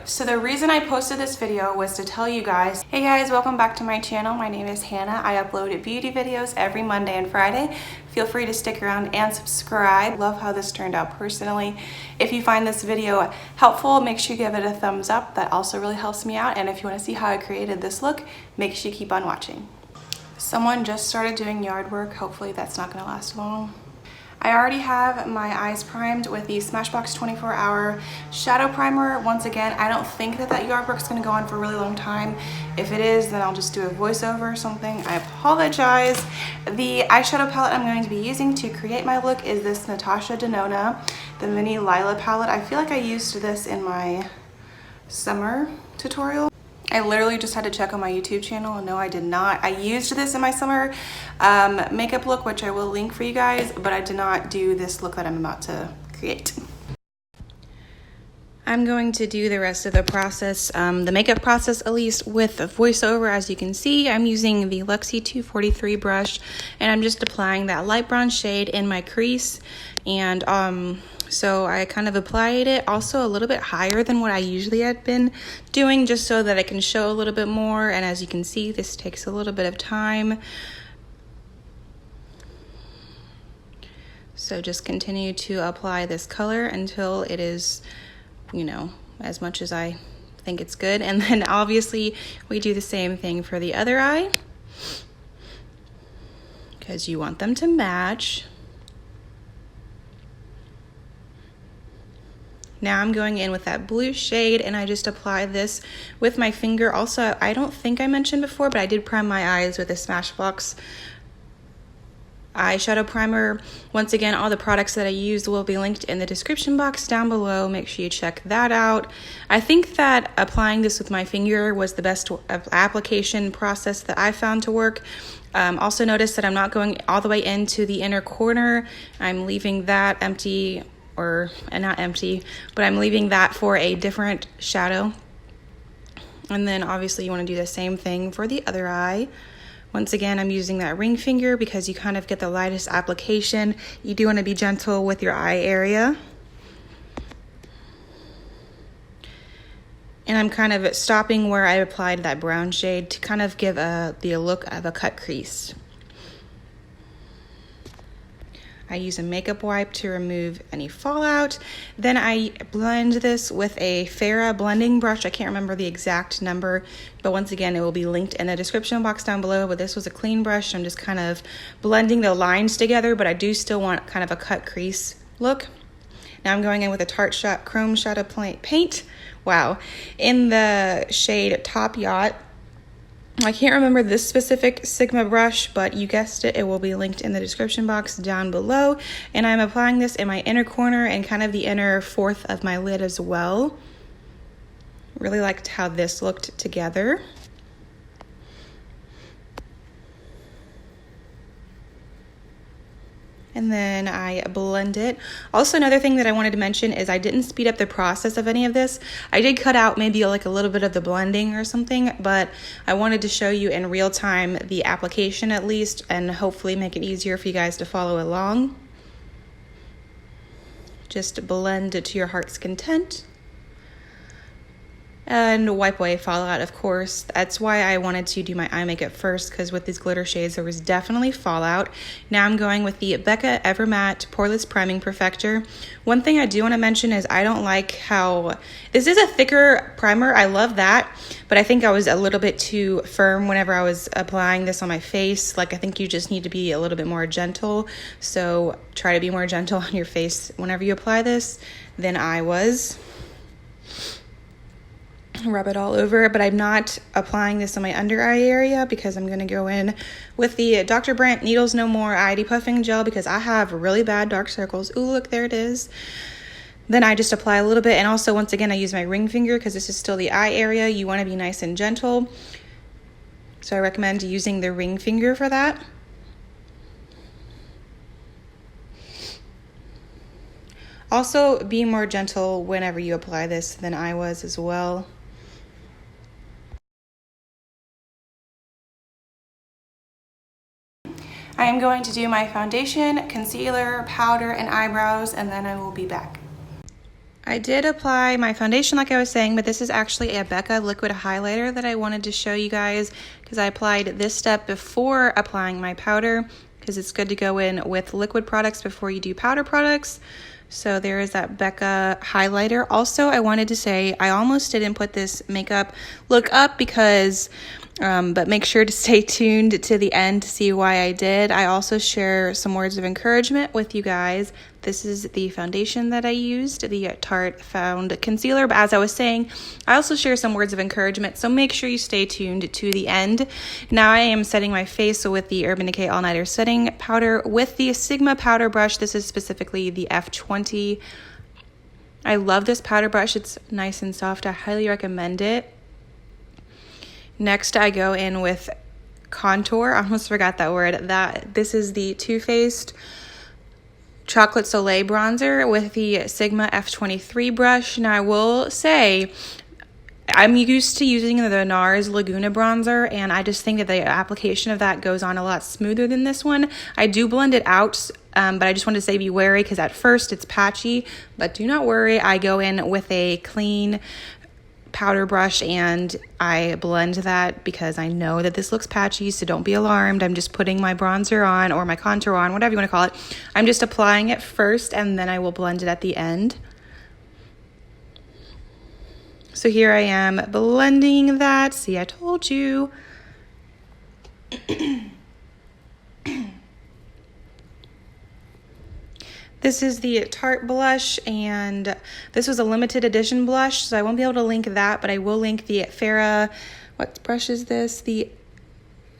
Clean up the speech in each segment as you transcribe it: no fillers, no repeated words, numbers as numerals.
So the reason I posted this video was to tell you guys, hey guys, welcome back to my channel. My name is Hannah. I upload beauty videos every Monday and Friday. Feel free to stick around and subscribe. Love how this turned out personally. If you find this video helpful, make sure you give it a thumbs up. That also really helps me out. And if you want to see how I created this look, make sure you keep on watching. Someone just started doing yard work. Hopefully that's not going to last long. I already have my eyes primed with the Smashbox 24-hour shadow primer. Once again, I don't think that yard work is going to go on for a really long time. If it is, then I'll just do a voiceover or something. I apologize. The eyeshadow palette I'm going to be using to create my look is this Natasha Denona, the mini Lila palette. I feel like I used this in my summer tutorial. I literally just had to check on my YouTube channel, and no, I did not. I used this in my summer makeup look, which I will link for you guys, but I did not do this look that I'm about to create. I'm going to do the rest of the process, the makeup process at least, with a voiceover. As you can see, I'm using the Luxie 243 brush, and I'm just applying that light brown shade in my crease. And so I kind of applied it also a little bit higher than what I usually had been doing, just so that I can show a little bit more. And as you can see, this takes a little bit of time. So just continue to apply this color until it is, you know, as much as I think it's good. And then obviously we do the same thing for the other eye, because you want them to match. Now I'm going in with that blue shade, and I just apply this with my finger. Also, I don't think I mentioned before, but I did prime my eyes with a Smashbox eyeshadow primer. Once again, all the products that I used will be linked in the description box down below. Make sure you check that out. I think that applying this with my finger was the best application process that I found to work. Also notice that I'm not going all the way into the inner corner. I'm leaving that empty, or not empty, but I'm leaving that for a different shadow. And then obviously you want to do the same thing for the other eye. Once again, I'm using that ring finger because you kind of get the lightest application. You do want to be gentle with your eye area. And I'm kind of stopping where I applied that brown shade to kind of give the look of a cut crease. I use a makeup wipe to remove any fallout. Then I blend this with a Farrah blending brush. I can't remember the exact number, but once again, it will be linked in the description box down below. But this was a clean brush. I'm just kind of blending the lines together, but I do still want kind of a cut crease look. Now I'm going in with a Tarte Shot Chrome Shadow Paint. Wow. In the shade Top Yacht. I can't remember this specific Sigma brush, but you guessed it, it will be linked in the description box down below. And I'm applying this in my inner corner and kind of the inner fourth of my lid as well. Really liked how this looked together. And then I blend it. Also, another thing that I wanted to mention is I didn't speed up the process of any of this. I did cut out maybe like a little bit of the blending or something, but I wanted to show you in real time the application at least, and hopefully make it easier for you guys to follow along. Just blend it to your heart's content. And wipe away fallout, of course. That's why I wanted to do my eye makeup first, because with these glitter shades there was definitely fallout. Now I'm going with the Becca Evermatte Poreless Priming Perfector. One thing I do want to mention is I don't like how this is a thicker primer. I love that, but I think I was a little bit too firm whenever I was applying this on my face. Like, I think you just need to be a little bit more gentle. So try to be more gentle on your face whenever you apply this than I was. Rub it all over, but I'm not applying this on my under eye area because I'm going to go in with the Dr. Brandt Needles No More eye depuffing gel because I have really bad dark circles. Ooh, look, there it is. Then I just apply a little bit, and also once again I use my ring finger because this is still the eye area. You want to be nice and gentle, so I recommend using the ring finger for that. Also, be more gentle whenever you apply this than I was as well. I am going to do my foundation, concealer, powder, and eyebrows, and then I will be back. I did apply my foundation like I was saying, but this is actually a Becca liquid highlighter that I wanted to show you guys because I applied this step before applying my powder because it's good to go in with liquid products before you do powder products. So there is that Becca highlighter. Also, I wanted to say I almost didn't put this makeup look up because but make sure to stay tuned to the end to see why I did. I also share some words of encouragement with you guys. This is the foundation that I used, the Tarte Found Concealer. But as I was saying, I also share some words of encouragement, so make sure you stay tuned to the end. Now I am setting my face with the Urban Decay All Nighter Setting Powder with the Sigma powder brush. This is specifically the F20. I love this powder brush. It's nice and soft. I highly recommend it. Next, I go in with contour. I almost forgot that word. This is the Too Faced Chocolate Soleil bronzer with the Sigma F23 brush. Now, I will say I'm used to using the NARS Laguna bronzer, and I just think that the application of that goes on a lot smoother than this one. I do blend it out, but I just wanted to say be wary because at first it's patchy, but do not worry. I go in with a clean powder brush and I blend that because I know that this looks patchy, so don't be alarmed. I'm just putting my bronzer on or my contour on, whatever you want to call it. I'm just applying it first and then I will blend it at the end. So here I am blending that. See, I told you. This is the Tarte blush, and this was a limited edition blush, so I won't be able to link that, but I will link the Farrah, what brush is this? The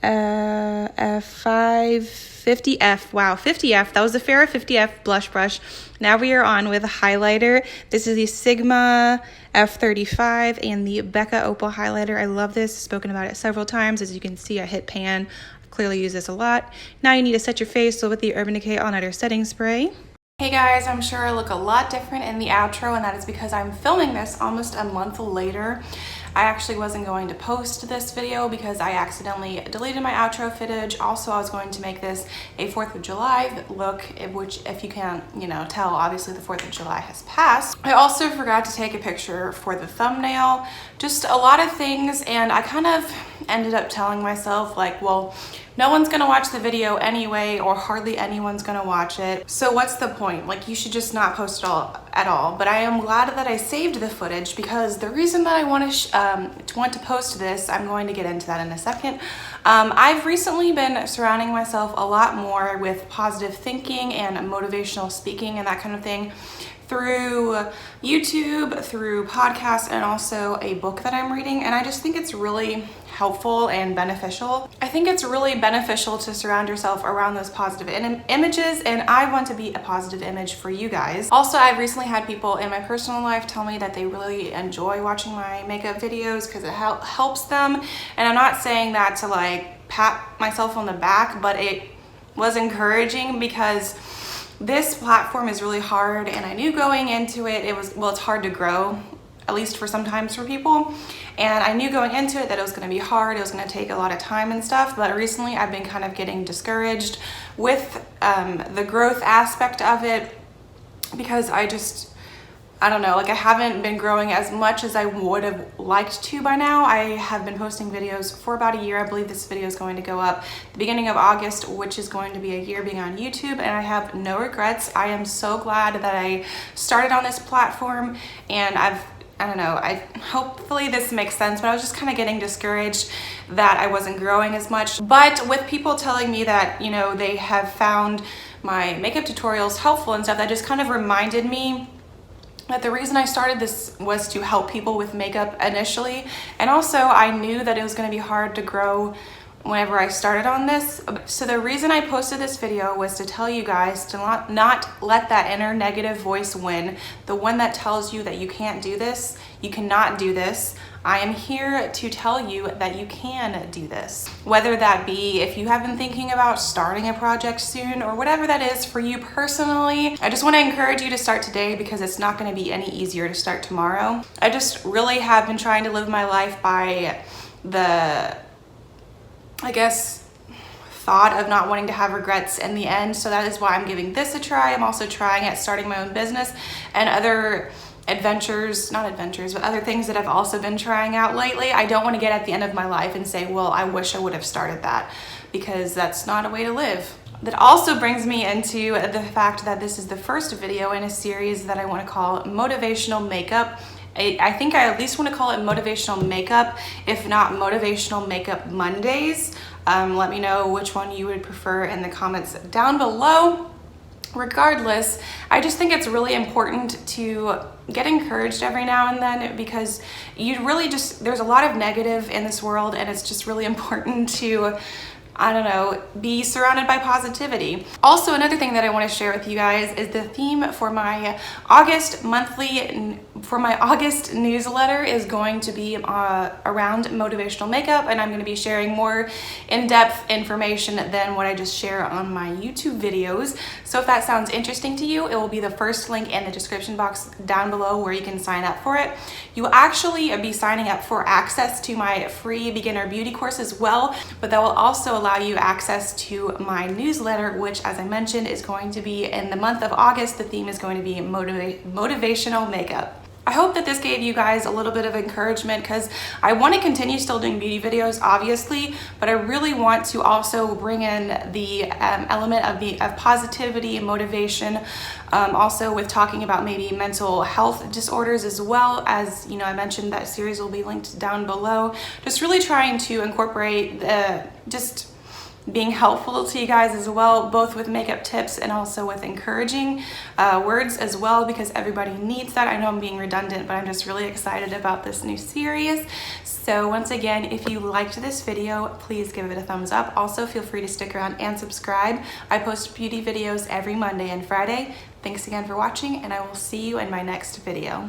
F50F. Wow, 50F. That was the Farrah 50F blush brush. Now we are on with a highlighter. This is the Sigma F35 and the Becca Opal highlighter. I love this. I've spoken about it several times. As you can see, I hit pan. I've clearly used this a lot. Now you need to set your face with the Urban Decay All Nighter Setting Spray. Hey guys, I'm sure I look a lot different in the outro, and that is because I'm filming this almost a month later. I actually wasn't going to post this video because I accidentally deleted my outro footage. Also, I was going to make this a 4th of July look, which if you can't, tell, obviously the 4th of July has passed. I also forgot to take a picture for the thumbnail. Just a lot of things, and I kind of ended up telling myself like, well, no one's gonna watch the video anyway, or hardly anyone's gonna watch it. So what's the point? Like, you should just not post it at all. But I am glad that I saved the footage because the reason that I want to post this, I'm going to get into that in a second. I've recently been surrounding myself a lot more with positive thinking and motivational speaking and that kind of thing through YouTube, through podcasts, and also a book that I'm reading. And I just think it's really helpful and beneficial. I think it's really beneficial to surround yourself around those positive images, and I want to be a positive image for you guys. Also, I've recently had people in my personal life tell me that they really enjoy watching my makeup videos because it helps them. And I'm not saying that to like pat myself on the back, but it was encouraging because this platform is really hard, and I knew going into it, it's hard to grow, at least for sometimes for people. And I knew going into it that it was going to be hard, it was going to take a lot of time and stuff, but recently I've been kind of getting discouraged with the growth aspect of it because I don't know, like I haven't been growing as much as I would have liked to by now. I have been posting videos for about a year. I believe this video is going to go up the beginning of August, which is going to be a year being on YouTube, and I have no regrets. I am so glad that I started on this platform, and I don't know, hopefully this makes sense, but I was just kind of getting discouraged that I wasn't growing as much. But with people telling me that, they have found my makeup tutorials helpful and stuff, that just kind of reminded me that the reason I started this was to help people with makeup initially. And also I knew that it was going to be hard to grow whenever I started on this. So the reason I posted this video was to tell you guys to not let that inner negative voice win. The one that tells you that you can't do this, you cannot do this. I am here to tell you that you can do this. Whether that be if you have been thinking about starting a project soon or whatever that is for you personally. I just want to encourage you to start today because it's not going to be any easier to start tomorrow. I just really have been trying to live my life by the, I guess, thought of not wanting to have regrets in the end. So that is why I'm giving this a try. I'm also trying at starting my own business and other adventures, not adventures, but other things that I've also been trying out lately. I don't want to get at the end of my life and say, well, I wish I would have started that, because that's not a way to live. That also brings me into the fact that this is the first video in a series that I want to call Motivational Makeup. I think I at least want to call it Motivational Makeup, if not Motivational Makeup Mondays. Let me know which one you would prefer in the comments down below. Regardless, I just think it's really important to get encouraged every now and then, because you really just, there's a lot of negative in this world, and it's just really important to, I don't know, be surrounded by positivity. Also, another thing that I want to share with you guys is the theme for my August newsletter is going to be around motivational makeup, and I'm going to be sharing more in-depth information than what I just share on my YouTube videos. So if that sounds interesting to you, it will be the first link in the description box down below where you can sign up for it. You will actually be signing up for access to my free beginner beauty course as well, but that will also allow you access to my newsletter, which, as I mentioned, is going to be in the month of August. The theme is going to be motivational makeup. I hope that this gave you guys a little bit of encouragement, because I want to continue still doing beauty videos, obviously, but I really want to also bring in the element of positivity and motivation, also with talking about maybe mental health disorders, as well as, you know, I mentioned that series will be linked down below. Just really trying to incorporate just being helpful to you guys as well, both with makeup tips and also with encouraging words as well, because everybody needs that. I know I'm being redundant, but I'm just really excited about this new series. So once again, if you liked this video, please give it a thumbs up. Also, feel free to stick around and subscribe. I post beauty videos every Monday and Friday. Thanks again for watching, and I will see you in my next video.